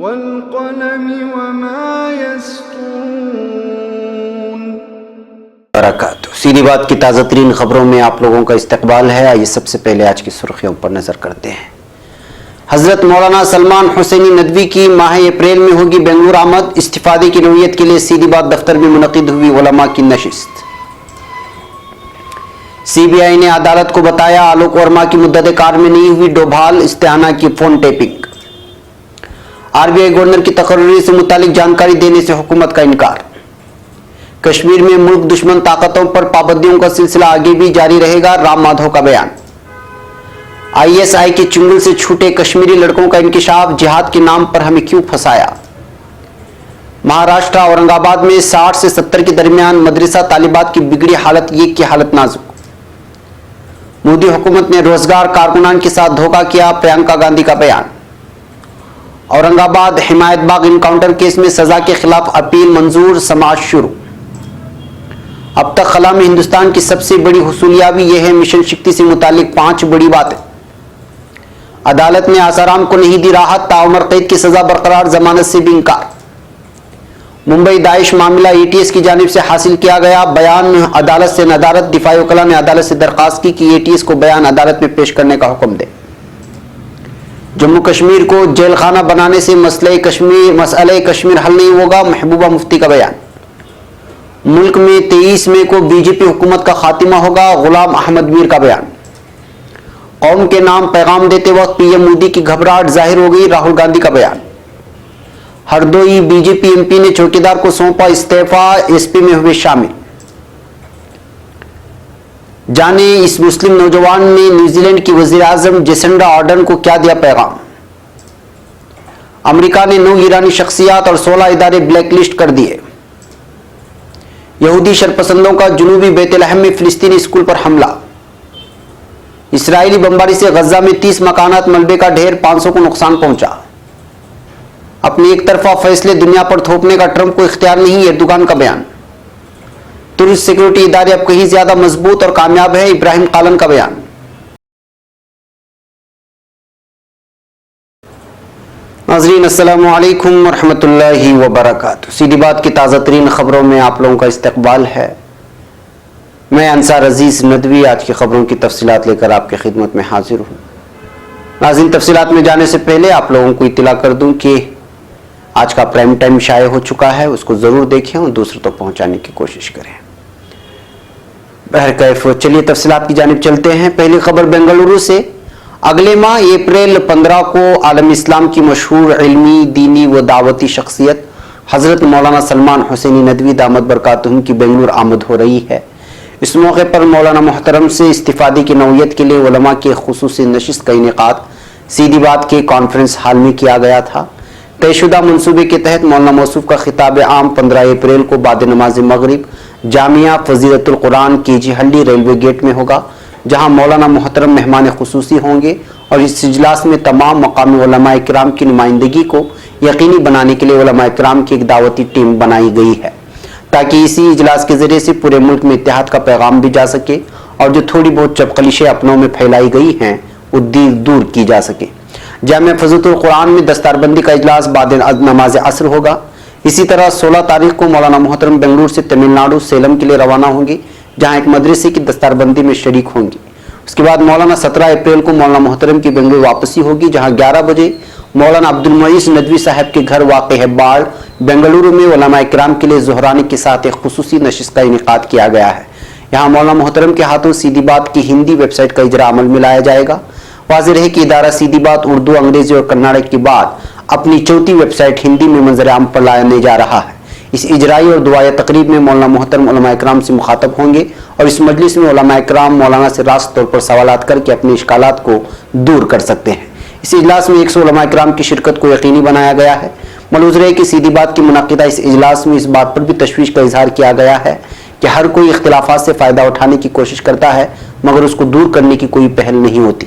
वल्क़लमि वमा यस्तून। बरकातुहू। सीधी बात की ताज़ा तरीन खबरों में आप लोगों का इस्तकबाल है। आइए सबसे पहले आज की सुर्खियों पर नजर करते हैं। हजरत मौलाना सलमान हुसैनी नदवी की माह अप्रैल में होगी बेंगलुरु आमद। इस्तिफादे की नौयत के लिए सीधी बात दफ्तर में मुनक़िद हुई उलमा की नशिस्त। सीबीआई ने अदालत को बताया आलोक वर्मा की मुद्दत कार में नहीं हुई डोभाल इस्तेहाना की फोन टेपिंग। आरबीआई गवर्नर की तकर्री से मुतालिक जानकारी देने से हुकूमत का इनकार। कश्मीर में मुल्क दुश्मन ताकतों पर पाबंदियों का सिलसिला आगे भी जारी रहेगा, राम माधव का बयान। आईएसआई के चुंगल से छूटे कश्मीरी लड़कों का इंकिशाफ, जिहाद के नाम पर हमें क्यों फंसाया। महाराष्ट्र औरंगाबाद में 60 से 70 के दरमियान मदरसा तालिबात की बिगड़ी हालत, ये की हालत नाजुक। मोदी हुकूमत ने रोजगार कारकुनान के साथ धोखा किया, प्रियंका गांधी का बयान। औरंगाबाद हिमायत बाग इनकाउंटर केस में सजा के खिलाफ अपील मंजूर, समाअत शुरू। अब तक खला में हिंदुस्तान की सबसे बड़ी हुसूलियाबी यह है मिशन शक्ति से मुतालिक 5 बड़ी बातें। अदालत ने आसाराम को नहीं दी राहत, ताउमर कैद की सजा बरकरार, जमानत से भी इंकार। मुंबई दाइश मामला एटीएस की जानिब से हासिल किया गया बयान, अदालत से नदारत। दिफाई वकला ने अदालत से दरखास्त की कि एटीएस को बयान अदालत में पेश करने का हुक्म दे। जम्मू कश्मीर को जेल खाना बनाने से मसले कश्मीर हल नहीं होगा, महबूबा मुफ्ती का बयान। मुल्क में 23 मई को बीजेपी हुकूमत का खात्मा होगा, गुलाम अहमद मीर का बयान। कौम के नाम पैगाम देते वक्त पीएम मोदी की घबराहट जाहिर हो गई, राहुल गांधी का बयान। हरदोई बीजेपी एमपी ने चौकीदार को सौंपा इस्तीफा, एसपी में हुए शामिल। जाने इस मुस्लिम नौजवान ने न्यूजीलैंड की वजीर आजम जेसिंडा आर्डर्न को क्या दिया पैगाम। अमेरिका ने 9 ईरानी शख्सियात और 16 इदारे ब्लैकलिस्ट कर दिए। यहूदी शरपसंदों का जुनूबी बेतलहम में फिलिस्तीनी स्कूल पर हमला। इसराइली बमबारी से गजा में 30 मकानात मलबे का ढेर, 500 को नुकसान पहुंचा। अपने एक तरफा फैसले दुनिया पर थोपने का ट्रंप को इख्तियार नहीं, एर्दोगान का बयान। तुर्क सिक्योरिटी इदारे अब कहीं ज्यादा मजबूत और कामयाब है, इब्राहिम कालन का बयान। नाज़रीन अस्सलामु अलैकुम वरहमतुल्लाहि वबरकातुहू। सीधी बात की ताज़ा तरीन खबरों में आप लोगों का इस्तकबाल है। मैं अंसार अजीज नदवी आज की खबरों की तफसीलात लेकर आपकी खिदमत में हाजिर हूँ। नाज़रीन, तफसीलात में जाने से पहले आप लोगों को इत्तला कर दूं कि आज का प्राइम टाइम शाये हो चुका है, उसको ज़रूर देखें और दूसरों तक पहुँचाने की कोशिश करें। बहरकैफ चलिए तफसीलात की जानिब चलते हैं। पहली खबर बेंगलुरु से। अगले माह अप्रैल 15 को आलम इस्लाम की मशहूर इल्मी, दीनी व दावती शख्सियत हज़रत मौलाना सलमान हुसैनी नदवी दामत बरकातुहू की बेंगलुरु आमद हो रही है। इस मौके पर मौलाना मोहतरम से इस्तिफादे की नौयत के लिए उलमा के खुसूसी नशिस्त का इनेकाद सीधी बात के कॉन्फ्रेंस हॉल में किया गया था। तयशुदा मनसूबे के तहत मौलाना मौसूफ का खिताब आम 15 अप्रैल को बाद नमाज मगरिब जामिया फजीलतुल कुरान केजी हल्ली रेलवे गेट में होगा, जहां मौलाना मोहतरम मेहमान खुसूसी होंगे और इस इजलास में तमाम मकामी उलमा इकराम की नुमाइंदगी को यकीनी बनाने के लिए उलमा इकराम की एक दावती टीम बनाई गई है, ताकि इसी इजलास के जरिए से पूरे मुल्क में इत्तेहाद का पैगाम भी जा सके और जो थोड़ी बहुत चपकलिशें अपनों में फैलाई गई हैं वो दूर की जा सके। जामिया फजीलतुल कुरान में दस्तारबंदी का इजलास बाद नमाज असर होगा। इसी तरह 16 तारीख को मौलाना मोहतरम बेंगलुरु से तमिलनाडु सेलम के लिए रवाना होंगे, जहां एक मदरसे की दस्तारबंदी में शरीक होंगी। उसके बाद मौलाना 17 अप्रैल को मौलाना मोहतरम की बेंगलुरु वापसी होगी, जहां 11 बजे मौलाना अब्दुल मुईस नदवी साहब के घर वाक़ है बाढ़ बेंगलुरु में उलमा इकराम के लिए ज़ुहरानी के साथ एक खुसूसी नशिस्त का इनेकाद किया गया है। यहाँ मौलाना मोहतरम के हाथों सीधी बात की हिंदी वेबसाइट का इजरा अमल में लाया जाएगा। वाज़ेह है कि इदारा सीधी बात उर्दू, अंग्रेजी और कन्नड़ के बाद अपनी चौथी वेबसाइट हिंदी में मंजर आम पर लाने जा रहा है। इस इजराई और दुआया तकरीब में मौलाना मोहतरम उलमा इकराम से मुखातब होंगे और इस मजलिस में उलमा इकराम मौलाना से रास्त तौर पर सवालात करके अपने इश्कालात को दूर कर सकते हैं। इस इजलास में 100 उलमा इकराम की शिरकत को यकीनी बनाया गया है। मलूज़ रहे कि सीधी बात की मुनक़िदा इस इजलास में इस बात पर भी तशवीश का इजहार किया गया है कि हर कोई इख्तिलाफात से फ़ायदा उठाने की कोशिश करता है, मगर उसको दूर करने की कोई पहल नहीं होती।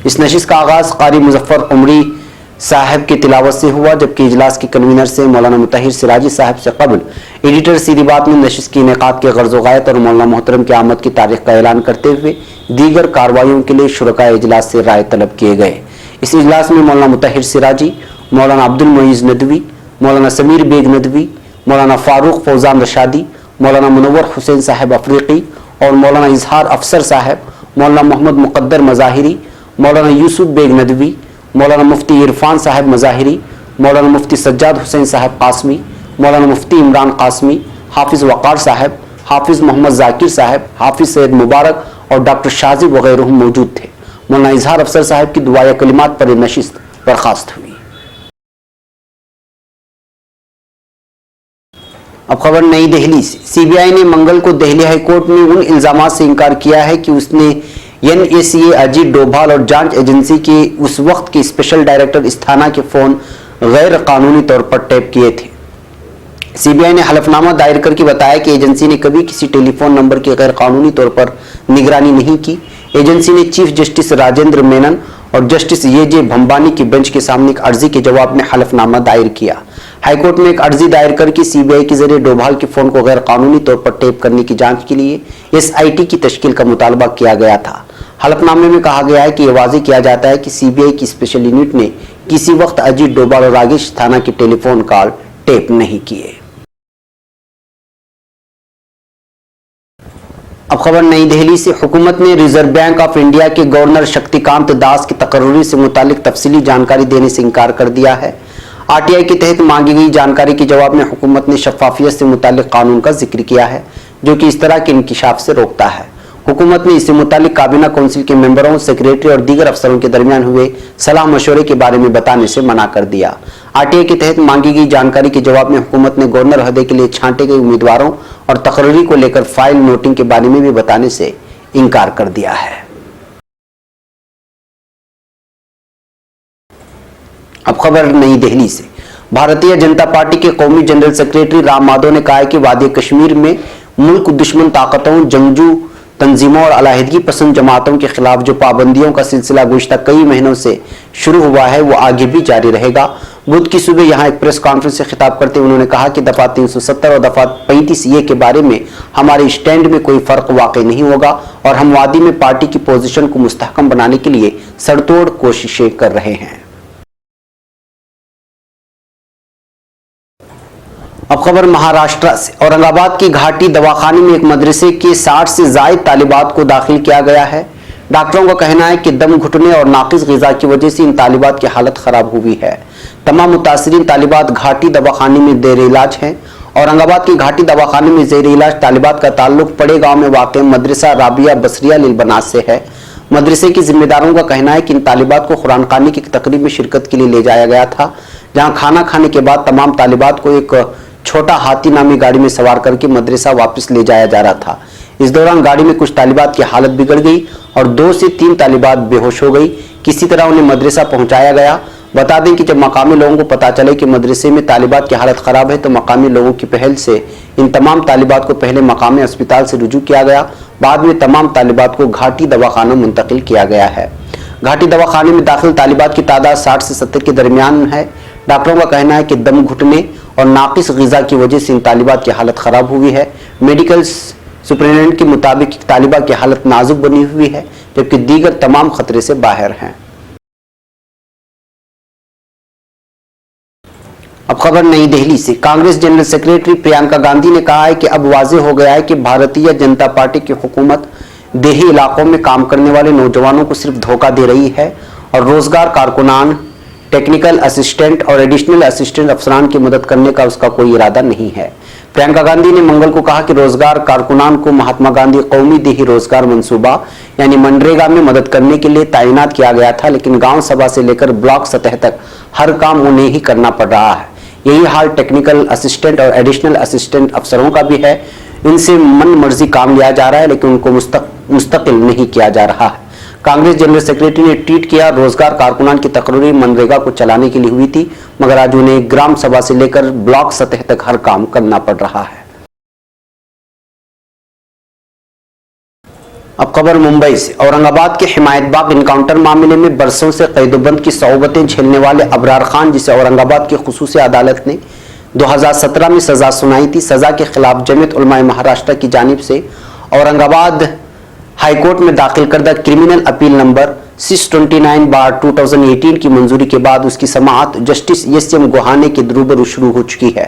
इस नशिस्त का आगाज़ क़ारी मुज़फ़्फ़र उमरी साहब की तिलावत से हुआ, जबकि इजलास के कन्वीनर से मौलाना मुताहिर सिराजी साहब से कबल एडिटर सीधी बात में नशिस्त की इनेकाद के गर्ज़ व-गायत और मौलाना मोहतरम की आमद की तारीख का ऐलान करते हुए दीगर कार्रवाइयों के लिए शुरकाए इजलास से राय तलब किए गए। इस इजलास में मौलाना मुताहिर सिराजी मौलाना अब्दुल मुईज़ नदवी, मौलाना समीर बेग नदवी, मौलाना फारूक फौजान रशादी, मौलाना मुनव्वर हुसैन साहब अफरीकी और मौलाना इजहार अफसर साहब, मौलाना मोहम्मद मुकद्दर मज़ाहिरी, मौलाना यूसुफ बेग नदवी, मौलाना मुफ्ती इरफान साहब मज़ाहिरी, मौलाना मुफ्ती सज्जाद हुसैन साहब कासमी, मौलाना मुफ्ती इमरान कासमी, हाफिज़ वक़ार साहब, हाफिज़ मोहम्मद जाकिर साहब, हाफिज़ सैयद मुबारक और डॉक्टर शाजी वगैरह मौजूद थे। मौलाना इजहार अफसर साहब की दुआए कलिमात पर नशिस्त बर्खास्त हुई। अब खबर नई दिल्ली से। सीबीआई ने मंगल को दिल्ली हाईकोर्ट में उन इल्जामात से इनकार किया है कि उसने एनएसए, अजीत डोभाल और जांच एजेंसी के उस वक्त के स्पेशल डायरेक्टर इस्थाना के फोन गैर कानूनी तौर पर टैप किए थे। सीबीआई ने हलफनामा दायर करके बताया कि एजेंसी ने कभी किसी टेलीफोन नंबर की गैर कानूनी तौर पर निगरानी नहीं की। एजेंसी ने चीफ जस्टिस राजेंद्र मेनन और जस्टिस ये भंबानी की बेंच के सामने एक अर्जी के जवाब में हलफनामा दायर किया। हाईकोर्ट में एक अर्जी दायर करके सीबीआई के जरिए डोभाल के फोन को गैर कानूनी तौर पर टेप करने की जांच के लिए एसआईटी की तश्कील का मुतालबा किया गया था। हलफनामे में कहा गया है कि यह वाज़ेह किया जाता है कि सीबीआई की स्पेशल यूनिट ने किसी वक्त अजीत डोभाल और राकेश थाना के टेलीफोन कॉल टेप नहीं किए। अब खबर नई दिल्ली से। हुकूमत ने रिजर्व बैंक ऑफ इंडिया के गवर्नर शक्तिकांत दास की तकर्री से मुतालिक तफसीली जानकारी देने से इनकार कर दिया है। आरटीआई के तहत मांगी गई जानकारी के जवाब में हुकूमत ने शफाफियत से मुतालिक कानून का जिक्र किया है, जो कि इस तरह के इंकिशाफ से रोकता है। हुकूमत ने इससे मुतालिक काबीना कौंसिल के मेंबरों, सेक्रेटरी और दीगर अफसरों के दरमियान हुए सलाह मशवरे के बारे में बताने से मना कर दिया। आरटीआई के तहत मांगी गई जानकारी के जवाब में हुकूमत ने गवर्नर ओहदे के लिए छांटे गए उम्मीदवारों और तकर्री को लेकर फाइल नोटिंग के बारे में भी बताने से इनकार कर दिया है। अब खबर नई दिल्ली से। भारतीय जनता पार्टी के कौमी जनरल सेक्रेटरी राम माधव ने कहा है कि वादी कश्मीर में मुल्क दुश्मन ताकतों, जंगजू तंजीमों और अलाहिदगी पसंद जमातों के खिलाफ जो पाबंदियों का सिलसिला गुज़श्ता कई महीनों से शुरू हुआ है, वो आगे भी जारी रहेगा। बुध की सुबह यहां एक प्रेस कॉन्फ्रेंस से खिताब करते हुए उन्होंने कहा कि दफा 370 और दफा 35A के बारे में हमारे स्टैंड में कोई फर्क वाकई नहीं होगा और हम वादी में पार्टी की पोजीशन को मुस्तहकम बनाने के लिए सड़तोड़ कोशिशें कर रहे हैं। अब खबर महाराष्ट्र से। औरंगाबाद की घाटी दवाखाने में एक मदरसे के 60 से जायद तालिबात को दाखिल किया गया है। डॉक्टरों का कहना है कि दम घुटने और नाकिस ग़िज़ा की वजह से इन तालिबात की हालत खराब हुई है। तमाम मुतासिरीन तालिबात घाटी दवाखाने में ज़ेर इलाज हैं। औरंगाबाद की घाटी दवाखाने में ज़ेर इलाज तालिबात का ताल्लुक पड़े गाँव में वाक़ मदरसा राबिया बसरिया लिलबनात से है। मदरसे के जिम्मेदारों का कहना है कि इन तालिबात को कुरान खानी की तकरीब में शिरकत के लिए ले जाया गया था, जहाँ खाना खाने के बाद तमाम तालिबात को एक छोटा हाथी नामी गाड़ी में सवार करके मदरसा वापस ले जाया जा रहा था। इस दौरान गाड़ी में कुछ तालिबात की हालत बिगड़ गई और 2 से 3 तालिबात बेहोश हो गई। किसी तरह उन्हें मदरसा पहुंचाया गया। बता दें कि जब मकामी लोगों को पता चले कि मदरसे में तालिबात की हालत खराब है, तो मकामी लोगों की पहल से इन तमाम तालिबात को पहले मकामी अस्पताल से रुजू किया गया। बाद में तमाम तालिबात को घाटी दवाखाना मुंतकिल किया गया है। घाटी दवाखाने में दाखिल तालिबात की तादाद 60 से 70 के दरमियान है। डॉक्टरों का कहना है कि दम घुटने और नाकिस ग़िज़ा की वजह से इन तालिबात की हालत खराब हुई है। मेडिकल सुपरिटेंडेंट के मुताबिक तालिबा की हालत नाजुक बनी हुई है, जबकि दीगर तमाम खतरे से बाहर हैं। अब खबर नई दिल्ली से। कांग्रेस जनरल सेक्रेटरी प्रियंका गांधी ने कहा है कि अब वाज़ेह हो गया है कि भारतीय जनता पार्टी की हुकूमत देही इलाकों में काम करने वाले नौजवानों को सिर्फ धोखा दे रही है और रोजगार कारकुनान, टेक्निकल असिस्टेंट और एडिशनल असिस्टेंट अफसरान की मदद करने का उसका कोई इरादा नहीं है। प्रियंका गांधी ने मंगल को कहा कि रोजगार कारकुनान को महात्मा गांधी कौमी देही रोजगार मंसूबा यानी मनरेगा में मदद करने के लिए तैनात किया गया था, लेकिन गांव सभा से लेकर ब्लॉक सतह तक हर काम उन्हें ही करना पड़ रहा है। यही हाल टेक्निकल असिस्टेंट और एडिशनल असिस्टेंट अफसरों का भी है। इनसे मन मर्जी काम लिया जा रहा है, लेकिन उनको मुस्तकिल नहीं किया जा रहा है। कांग्रेस जनरल सेक्रेटरी ने ट्वीट किया, रोजगार कारकुनान की तकरीर मनरेगा को चलाने के लिए हुई थी, मगर आज उन्हें ग्राम सभा से लेकर ब्लॉक सतह तक हर काम करना पड़ रहा है। अब खबर मुंबई से। औरंगाबाद के हिमायत बाग इनकाउंटर मामले में बरसों से कैदोबंद की सौबतें झेलने वाले अबरार खान, जिसे औरंगाबाद की खुसूसी अदालत ने 2017 में सजा सुनाई थी, सजा के खिलाफ जमीयत उलमाए महाराष्ट्र की जानिब से औरंगाबाद हाईकोर्ट में दाखिल करदा क्रिमिनल अपील नंबर 629/2018 की मंजूरी के बाद उसकी समाअत जस्टिस एस.एम. गोहाने के रूबरू शुरू हो चुकी है।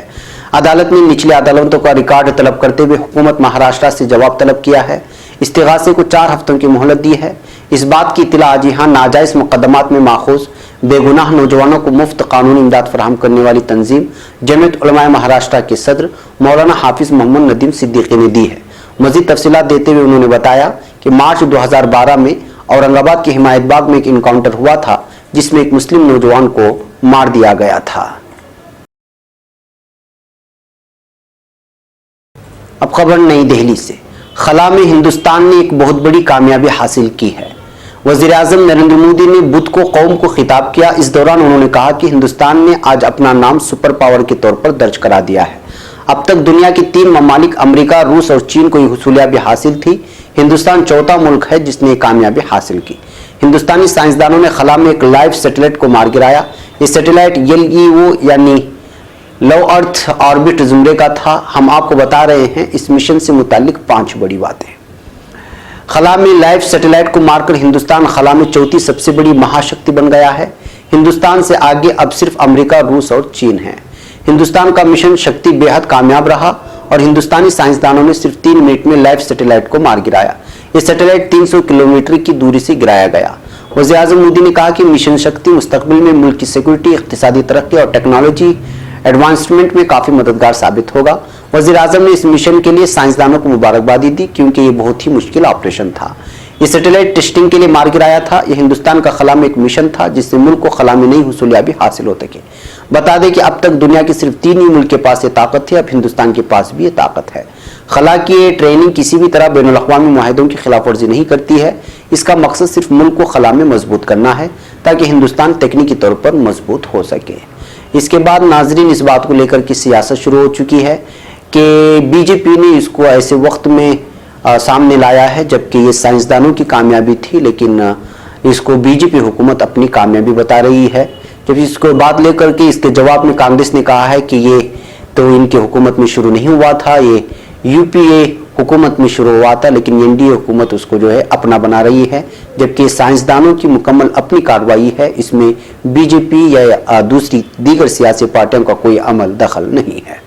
अदालत ने निचली अदालतों का रिकॉर्ड तलब करते हुए हुकूमत महाराष्ट्र से जवाब तलब किया है। इस्तिगासे को 4 हफ्तों की मोहलत दी है। इस बात की इत्तला आज यहाँ नाजायज मुकदमात में माखूज बेगुनाह नौजवानों को मुफ्त कानूनी इमदाद फराहम करने वाली तंजीम जमीयत उलमाए महाराष्ट्र के सदर मौलाना हाफिज मोहम्मद नदीम सिद्दीकी ने दी है। मजीद तफसीलात देते हुए उन्होंने बताया कि मार्च 2012 में औरंगाबाद के हिमायत बाग में एक इनकाउंटर हुआ था जिसमें एक मुस्लिम नौजवान को मार दिया गया था। अब खबर नई दिल्ली से। खला में हिंदुस्तान ने एक बहुत बड़ी कामयाबी हासिल की है। वज़ीर-ए-आज़म नरेंद्र मोदी ने बुध को कौम को खिताब किया। इस दौरान उन्होंने कहा कि हिंदुस्तान ने आज अपना नाम सुपर पावर के तौर पर दर्ज करा दिया है। अब तक दुनिया के 3 ममालिक अमेरिका, रूस और चीन को ये हुसूलियाबी हासिल थी। हिंदुस्तान चौथा मुल्क है जिसने कामयाबी हासिल की। हिंदुस्तानी साइंसदानों ने खला में एक लाइव सैटेलाइट को मार गिराया। ये सैटेलाइट LEO यानी लो अर्थ ऑर्बिट जुमरे का था। हम आपको बता रहे हैं इस मिशन से मुतालिक 5 बड़ी बातें। खला में लाइव सैटेलाइट को मारकर हिंदुस्तान खला में चौथी सबसे बड़ी महाशक्ति बन गया है। हिंदुस्तान से आगे अब सिर्फ अमेरिका, रूस और चीन है। हिंदुस्तान का मिशन शक्ति बेहद कामयाब रहा और हिंदुस्तानी साइंसदानों ने सिर्फ 3 मिनट में लाइव सैटेलाइट को मार गिराया। यह सैटेलाइट 300 किलोमीटर की दूरी से गिराया गया। वज़ीर-ए-आज़म मोदी ने कहा कि मिशन शक्ति मुस्तकबिल में मुल्क की सिक्योरिटी, इक़्तिसादी तरक्की और टेक्नोलॉजी एडवांसमेंट में काफी मददगार साबित होगा। वज़ीर-ए-आज़म ने इस मिशन के लिए साइंसदानों को मुबारकबादी दी क्योंकि ये बहुत ही मुश्किल ऑपरेशन था। ये सैटेलाइट टेस्टिंग के लिए मार गिराया था। यह हिंदुस्तान का खला में एक मिशन था जिससे मुल्क को खला में नई हुसूलियाबी हासिल हो सके। बता दें कि अब तक दुनिया के सिर्फ 3 ही मुल्क के पास ये ताकत थी, अब हिंदुस्तान के पास भी ये ताकत है। खला की ये ट्रेनिंग किसी भी तरह बैनुल अक़वामी मुआहिदों की खिलाफ वर्जी नहीं करती है। इसका मकसद सिर्फ मुल्क को खला में मजबूत करना है ताकि हिंदुस्तान तकनीकी तौर पर मजबूत हो सके। इसके बाद नाजरीन इस बात को लेकर की सियासत शुरू हो चुकी है कि बीजेपी ने इसको ऐसे वक्त में सामने लाया है जबकि ये साइंसदानों की कामयाबी थी, लेकिन इसको बीजेपी हुकूमत अपनी कामयाबी बता रही है। जब इसको बात लेकर के इसके जवाब में कांग्रेस ने कहा है कि ये तो इनकी हुकूमत में शुरू नहीं हुआ था, ये UPA हुकूमत में शुरू हुआ था, लेकिन NDA हुकूमत उसको जो है अपना बना रही है, जबकि साइंसदानों की मुकम्मल अपनी कार्रवाई है। इसमें बीजेपी या दूसरी दीगर सियासी पार्टियों का कोई अमल दखल नहीं है।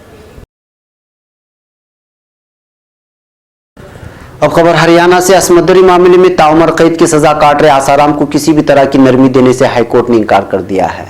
अब खबर हरियाणा से। असमत-दरी मामले में ताउमर कैद की सजा काट रहे आसाराम को किसी भी तरह की नरमी देने से हाईकोर्ट ने इनकार कर दिया है।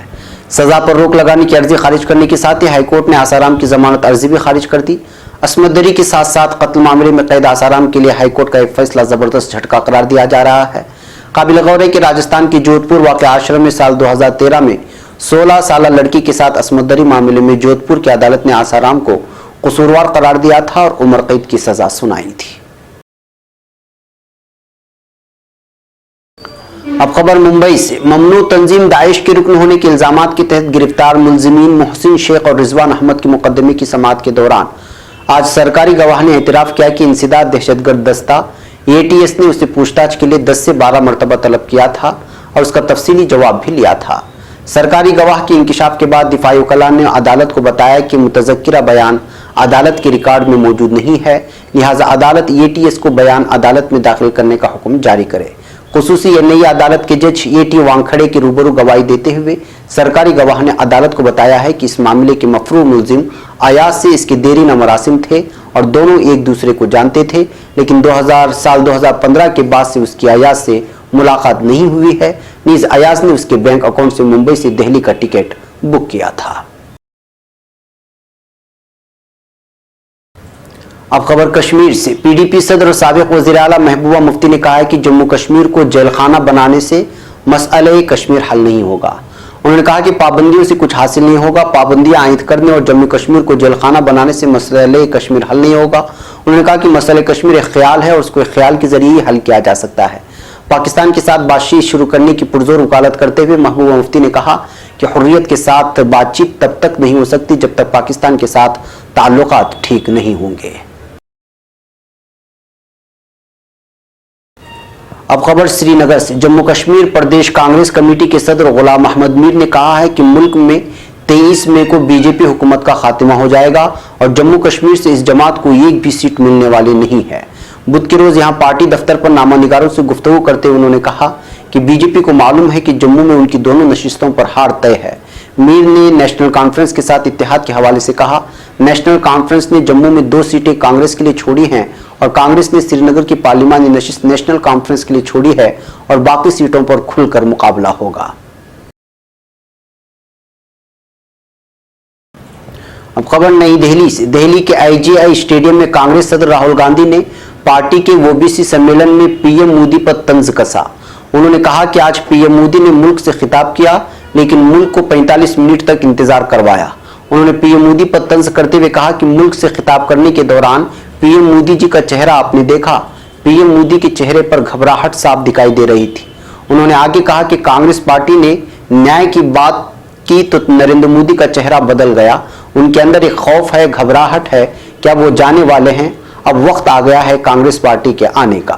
सजा पर रोक लगाने की अर्जी खारिज करने के साथ ही हाईकोर्ट ने आसाराम की जमानत अर्जी भी खारिज कर दी। असमत-दरी के साथ साथ कत्ल मामले में कैद आसाराम के लिए हाईकोर्ट का एक फैसला जबरदस्त झटका करार दिया जा रहा है। काबिल गौर है कि राजस्थान के जोधपुर वाक़या आश्रम में साल 2013 में 16 साल लड़की के साथ असमत-दरी मामले में जोधपुर की अदालत ने आसाराम को कसूरवार करार दिया था और उम्र कैद की सजा सुनाई थी। अब खबर मुंबई से। ममनू तंजीम दाइश के रुकन होने के इल्जामात के तहत गिरफ्तार मुलजिमीन मोहसिन शेख और रिजवान अहमद के मुकदमे की समाअत के दौरान आज सरकारी गवाह ने एतराफ़ किया कि इंसदाद दहशतगर्द दस्ता ATS ने उसे पूछताछ के लिए 10 से 12 मरतबा तलब किया था और उसका तफसीली जवाब भी लिया था। सरकारी गवाह के इंकिशाफ के बाद दिफाई वकला ने अदालत को बताया कि मुतज़क्किरा बयान अदालत के रिकॉर्ड में मौजूद नहीं है, लिहाजा अदालत ATS को बयान अदालत में दाखिल करने का हुक्म जारी करे। खुसूसी नई अदालत के जज AT वानखड़े के रूबरू गवाही देते हुए सरकारी गवाह ने अदालत को बताया है कि इस मामले के मफरू मुलजिम अयाज से इसके देरीना मरासिम थे और दोनों एक दूसरे को जानते थे, लेकिन 2015 के बाद से उसकी अयाज से मुलाकात नहीं हुई है। नीज अयाज ने उसके बैंक अकाउंट से मुंबई से दिल्ली का टिकट बुक किया था। अब खबर कश्मीर से। PDP सदर और साबिक वज़ीर आला महबूबा मुफ्ती ने कहा है कि जम्मू कश्मीर को जेलखाना बनाने से मसले कश्मीर हल नहीं होगा। उन्होंने कहा कि पाबंदियों से कुछ हासिल नहीं होगा। पाबंदियां आयद करने और जम्मू कश्मीर को जेलखाना बनाने से मसले कश्मीर हल नहीं होगा। उन्होंने कहा कि मसले कश्मीर एक ख्याल है और उसको एक ख्याल के जरिए हल किया जा सकता है। पाकिस्तान के साथ बातचीत शुरू करने की पुरजोर वकालत करते हुए महबूबा मुफ्ती ने कहा कि हुर्रियत के साथ बातचीत तब तक नहीं हो सकती जब तक पाकिस्तान के साथ ताल्लुकात ठीक नहीं होंगे। अब खबर श्रीनगर से। जम्मू कश्मीर प्रदेश कांग्रेस कमेटी के सदर गुलाम अहमद मीर ने कहा है कि मुल्क में 23 मई को बीजेपी हुकूमत का खात्मा हो जाएगा और जम्मू कश्मीर से इस जमात को एक भी सीट मिलने वाली नहीं है। बुध के रोज यहां पार्टी दफ्तर पर नामा निगारों से गुफ्तगू करते हुए उन्होंने कहा कि बीजेपी को मालूम है कि जम्मू में उनकी दोनों नशिस्तों पर हार तय है। मीर ने नेशनल कॉन्फ्रेंस के साथ इत्तेहाद के हवाले से कहा, नेशनल कॉन्फ्रेंस ने जम्मू में 2 सीटें कांग्रेस के लिए छोड़ी हैं और कांग्रेस ने श्रीनगर की पार्लिमानी नशिस्त नेशनल कॉन्फ्रेंस के लिए छोड़ी है और बाकी सीटों पर खुलकर मुकाबला होगा। अब खबर नई दिल्ली से। दिल्ली के IGI स्टेडियम में कांग्रेस सदर राहुल गांधी ने पार्टी के ओबीसी सम्मेलन में पीएम मोदी पर तंज कसा। उन्होंने कहा कि आज पीएम मोदी ने मुल्क से खिताब किया लेकिन मुल्क को 45 मिनट तक इंतजार करवाया। उन्होंने पीएम मोदी पर तंज करते हुए कहा कि मुल्क से खिताब करने के दौरान पीएम मोदी जी का चेहरा आपने देखा, पीएम मोदी के चेहरे पर घबराहट साफ दिखाई दे रही थी। उन्होंने आगे कहा कि कांग्रेस पार्टी ने न्याय की बात की तो नरेंद्र मोदी का चेहरा बदल गया। उनके अंदर एक खौफ है, घबराहट है, क्या वो जाने वाले हैं? अब वक्त आ गया है कांग्रेस पार्टी के आने का।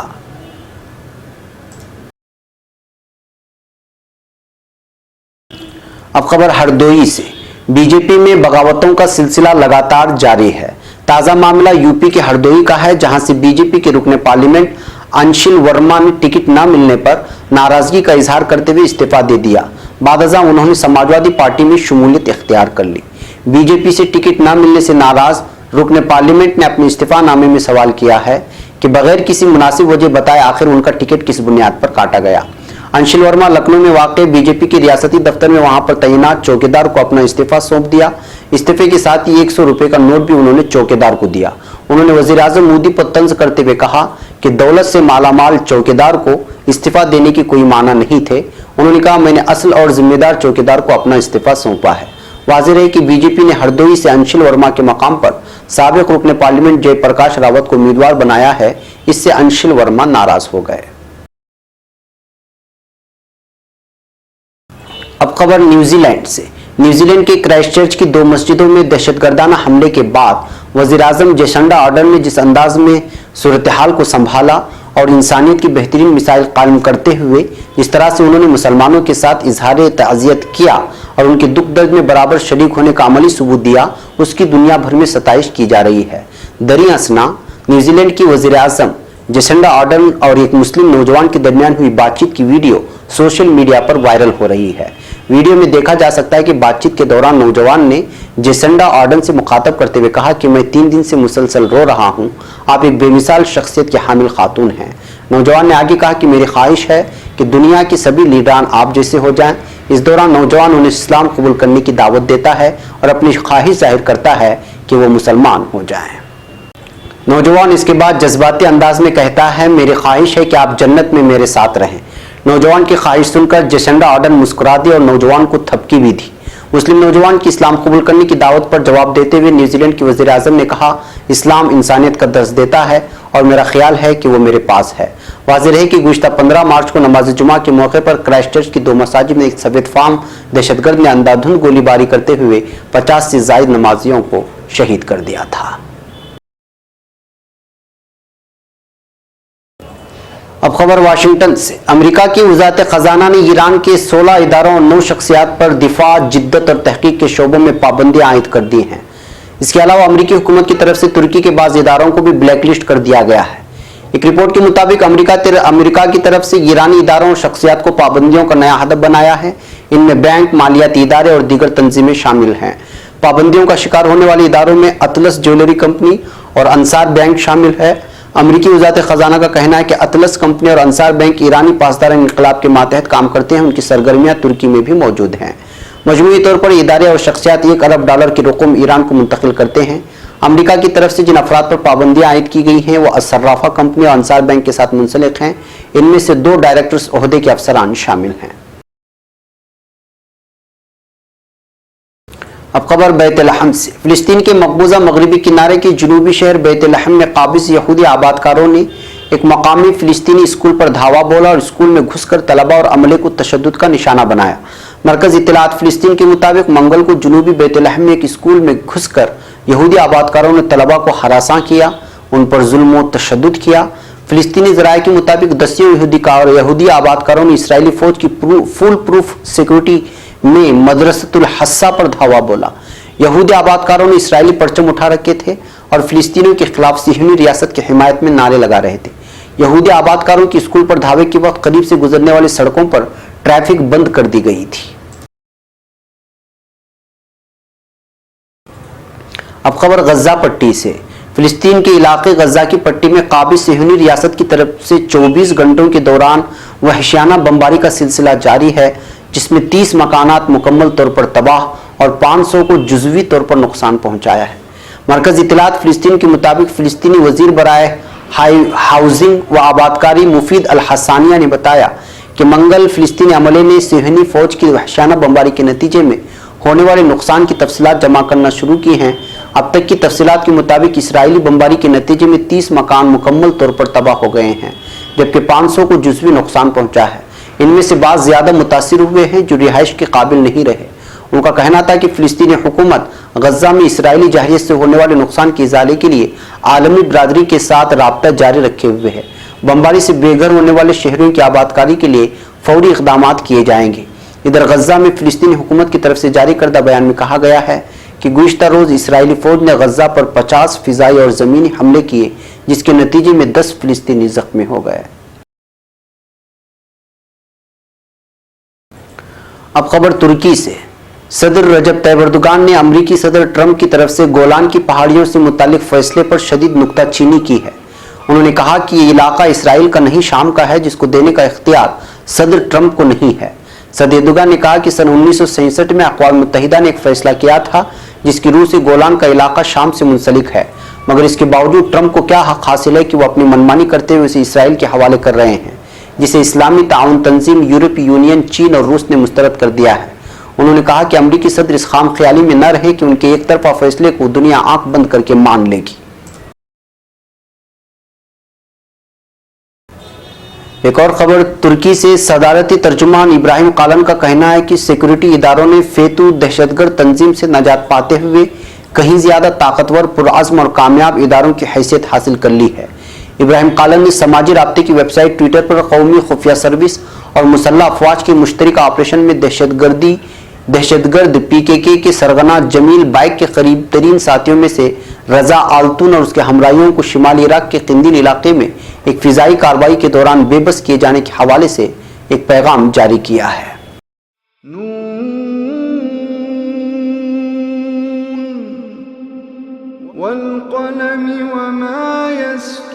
अब खबर हरदोई से। बीजेपी में बगावतों का सिलसिला लगातार जारी है। ताजा मामला यूपी के हरदोई का है, जहां से बीजेपी के रुकने पार्लियामेंट अंशिल वर्मा ने टिकट न मिलने पर नाराजगी का इजहार करते हुए इस्तीफा दे दिया। बादशाह उन्होंने समाजवादी पार्टी में शमूलियत इख्तियार कर ली। बीजेपी से टिकट न मिलने से नाराज रुकने पार्लियामेंट ने अपने इस्तीफानामे में सवाल किया है कि बगैर किसी मुनासिब वजह बताए आखिर उनका टिकट किस बुनियाद पर काटा गया। अंशिल वर्मा लखनऊ में वाक़ बीजेपी के रियासती दफ्तर में वहां पर तैनात चौकीदार को अपना इस्तीफा सौंप दिया। इस्तीफे के साथ ही 100 रुपए का नोट भी उन्होंने चौकीदार को दिया। उन्होंने वजीर आजम मोदी पर तंज करते हुए कहा कि दौलत से मालामाल चौकीदार को इस्तीफा देने की कोई माना नहीं थे। उन्होंने कहा, मैंने असल और जिम्मेदार चौकीदार को अपना इस्तीफा सौंपा है। वाज़ेह है कि बीजेपी ने हरदोई से अंशिल वर्मा के मकाम पर साबिक रुकने पार्लियामेंट जयप्रकाश रावत को उम्मीदवार बनाया है। इससे अंशिल वर्मा नाराज हो गए। अब खबर न्यूजीलैंड से। न्यूजीलैंड के क्राइस्टचर्च की 2 मस्जिदों में दहशतगर्दाना हमले के बाद वजीर आजम जेसिंडा आर्डर्न ने जिस अंदाज में सूरत हाल को संभाला और इंसानियत की बेहतरीन मिसाल कायम करते हुए जिस तरह से उन्होंने मुसलमानों के साथ इजहार ताज़ियत किया और उनके दुख दर्द में बराबर शरीक होने का अमली सबूत दिया, उसकी दुनिया भर में सताइश की जा रही है। दरिया असना न्यूजीलैंड की वजीर आजम जेसिंडा आर्डर्न और एक मुस्लिम नौजवान के दरमियान हुई बातचीत की वीडियो सोशल मीडिया पर वायरल हो रही है। वीडियो में देखा जा सकता है कि बातचीत के दौरान नौजवान ने जेसिंडा आर्डर्न से मुखातब करते हुए कहा कि मैं 3 दिन से मुसलसल रो रहा हूं, आप एक बेमिसाल शख्सियत के हामिल खातून हैं। नौजवान ने आगे कहा कि मेरी ख्वाहिश है कि दुनिया के सभी लीडरान आप जैसे हो जाएं। इस दौरान नौजवान उन्हें इस्लाम कबूल करने की दावत देता है और अपनी ख्वाहिश जाहिर करता है कि वो मुसलमान हो जाएं। नौजवान इसके बाद जज्बाती अंदाज में कहता है, मेरी ख्वाहिश है कि आप जन्नत में मेरे साथ रहें। नौजवान की ख्वाहिश सुनकर जेसिंडा आर्डर्न मुस्कुरा दी और नौजवान को थपकी भी दी। मुस्लिम नौजवान की इस्लाम कबूल करने की दावत पर जवाब देते हुए न्यूजीलैंड के वजीर आजम ने कहा, इस्लाम इंसानियत का दर्ज देता है और मेरा ख्याल है कि वो मेरे पास है। वाज़ेह है कि गुज़िश्ता 15 मार्च को नमाज जुमा के मौके पर क्राइस्टचर्च की 2 मसाजिद में एक सफेद फार्म दहशतगर्द ने अंधाधुंध गोलीबारी करते हुए 50 से ज़ायद नमाजियों को शहीद कर दिया था। अब खबर वाशिंगटन से। अमेरिका की वज़ारत खजाना ने ईरान के 16 इदारों और 9 शख्सियात पर दिफा, जिद्दत और तहकीक के शोबों में पाबंदियां आयद कर दी हैं। इसके अलावा अमेरिकी हुकूमत की तरफ से तुर्की के बाज़ इदारों को भी ब्लैकलिस्ट कर दिया गया है। एक रिपोर्ट के मुताबिक अमेरिका की तरफ से ईरानी इदारों और शख्सियात को पाबंदियों का नया हदफ बनाया है। इनमें बैंक, मालियाती इदारे और दीगर तंजीमें शामिल हैं। पाबंदियों का शिकार होने वाले इदारों में अतलस ज्वेलरी कंपनी और अंसार बैंक शामिल है। अमेरिकी वज़ारत खजाना का कहना है कि अतलस कंपनी और अंसार बैंक ईरानी पासदार इंकलाब के मातहत काम करते हैं। उनकी सरगर्मियां तुर्की में भी मौजूद हैं। मजमूई तौर पर इदारे और शख्सियात $1 अरब की रकम ईरान को मुंतकिल करते हैं। अमेरिका की तरफ से जिन अफराद पर पाबंदियां आयद की गई हैं वो असर्राफा कंपनी और अंसार बैंक के साथ मुंसलिक हैं। इनमें से 2 डायरेक्टर्स ओहदे के अफसरान शामिल हैं। अब खबर बैतुलहम से। फिलिस्तीन के मकबूजा मगरबी किनारे के जनूबी शहर बैतुलहम में काबिज यहूदी आबादकारों ने एक मकामी फिलिस्तीनी स्कूल पर धावा बोला और स्कूल में घुसकर तलबा और अमले को तशद्दुद का निशाना बनाया। मरकज इत्तलात फिलिस्तीन के मुताबिक मंगल को जनूबी बैतुलहम में एक स्कूल में घुसकर यहूदी आबादकारों ने तलबा को हरासा किया, उन पर जुल्म और तशद्दुद किया। फिलिस्तीनी ज़राए के मुताबिक 10 यहूदी आबादकारों ने इसराइली फौज की फुल प्रूफ सिक्योरिटी में मदरसतुल हस्सा पर धावा बोला। यहूदी आबादकारों ने इसराइली परचम उठा रखे थे और फिलिस्तीनियों के खिलाफ सिहनी रियासत की हिमायत में नारे लगा रहे थे। यहूदी आबादकारों की स्कूल पर धावे के वक्त करीब से गुजरने वाली सड़कों पर ट्रैफिक बंद कर दी गई थी। अब खबर गजा पट्टी से। फिलिस्तीन के इलाके गजा की पट्टी में काबिज सिहूनी रियासत की तरफ से 24 घंटों के दौरान वहशियाना बमबारी का सिलसिला जारी है, जिसमें 30 मकानात मुकम्मल तौर पर तबाह और 500 को जुज़वी तौर पर नुकसान पहुंचाया है। मरकज़ इत्तलात फिलिस्तीन के मुताबिक फिलिस्तीनी वजीर बराए हाउसिंग व आबादकारी मुफीद अल हसानिया ने बताया कि मंगल फिलिस्तीनी अमले ने सिहूनी फौज की वहशियाना बमबारी के नतीजे में होने वाले नुकसान की तफसीलात जमा करना शुरू की हैं। अब तक की तफसीलात के मुताबिक इसराइली बमबारी के नतीजे में 30 मकान मुकम्मल तौर पर तबाह हो गए हैं, जबकि 500 को जुज़वी नुकसान पहुंचा है। इनमें से बाज़ ज़्यादा मुतासिर हुए हैं जो रिहाइश के काबिल नहीं रहे। उनका कहना था कि फिलिस्तीनी हुकूमत गजा में इसराइली जहारियत से होने वाले नुकसान के इजाले के लिए आलमी बरादरी के साथ राब्ता जारी रखे हुए है। बमबारी से बेघर होने वाले शहरों की आबादकारी के लिए फौरी इक़दाम किए जाएंगे। इधर गजा में फिलिस्तीनी हुकूमत की तरफ से जारी करदा बयान में कहा गया है कि गुज़िश्ता रोज इसराइली फौज ने गजा पर 50 फिजाई और ज़मीनी हमले किए, जिसके नतीजे में 10 फिलिस्तीनी जख्मी हो गए। अब खबर तुर्की से। सदर रजब तैयब एर्दोगान ने अमरीकी सदर ट्रंप की तरफ से गोलान की पहाड़ियों से मुतालिक फैसले पर शदीद नुक्ताचीनी की है। उन्होंने कहा कि ये इलाका इसराइल का नहीं शाम का है, जिसको देने का इख्तियार सदर ट्रंप को नहीं है। सदर एर्दोगान ने कहा कि सन 1967 में अक़वाम मुत्तहिदा ने एक फैसला किया था जिसकी रूह से गोलान का इलाका शाम से मुंसलिक है, मगर इसके बावजूद ट्रंप को क्या हक हासिल है कि वो अपनी मनमानी करते हुए इसे इसराइल के हवाले कर रहे हैं, जिसे इस्लामी ताउन तंजीम, यूरोपीय यूनियन, चीन और रूस ने मुस्तरद कर दिया है। उन्होंने कहा कि अमरीकी सदर इस खाम ख्याली में न रहे कि उनके एक तरफा फैसले को दुनिया आंख बंद करके मान लेगी। एक और खबर तुर्की से। सदारती तर्जुमान इब्राहिम कालन का कहना है कि सिक्योरिटी इदारों ने फेतू दहशतगर्द तंजीम से नजात पाते हुए कहीं ज्यादा ताकतवर, पुरअज़्म और कामयाब इदारों की हैसियत हासिल कर ली है। इब्राहिम कालन ने समाजी राब्ते की वेबसाइट ट्विटर पर कौमी खुफिया सर्विस और मुसल्लह अफवाज के मुश्तरका ऑपरेशन में दहशतगर्द PKK के सरगना जमील बाइक के करीब तरीन साथियों में से रजा आल्तून और उसके हमराहियों को शिमाली इराक के किंदिल इलाके में एक फिजाई कार्रवाई के दौरान बेबस किए जाने के हवाले से एक पैगाम जारी किया है। वल क़लम वमा यस्तुरून।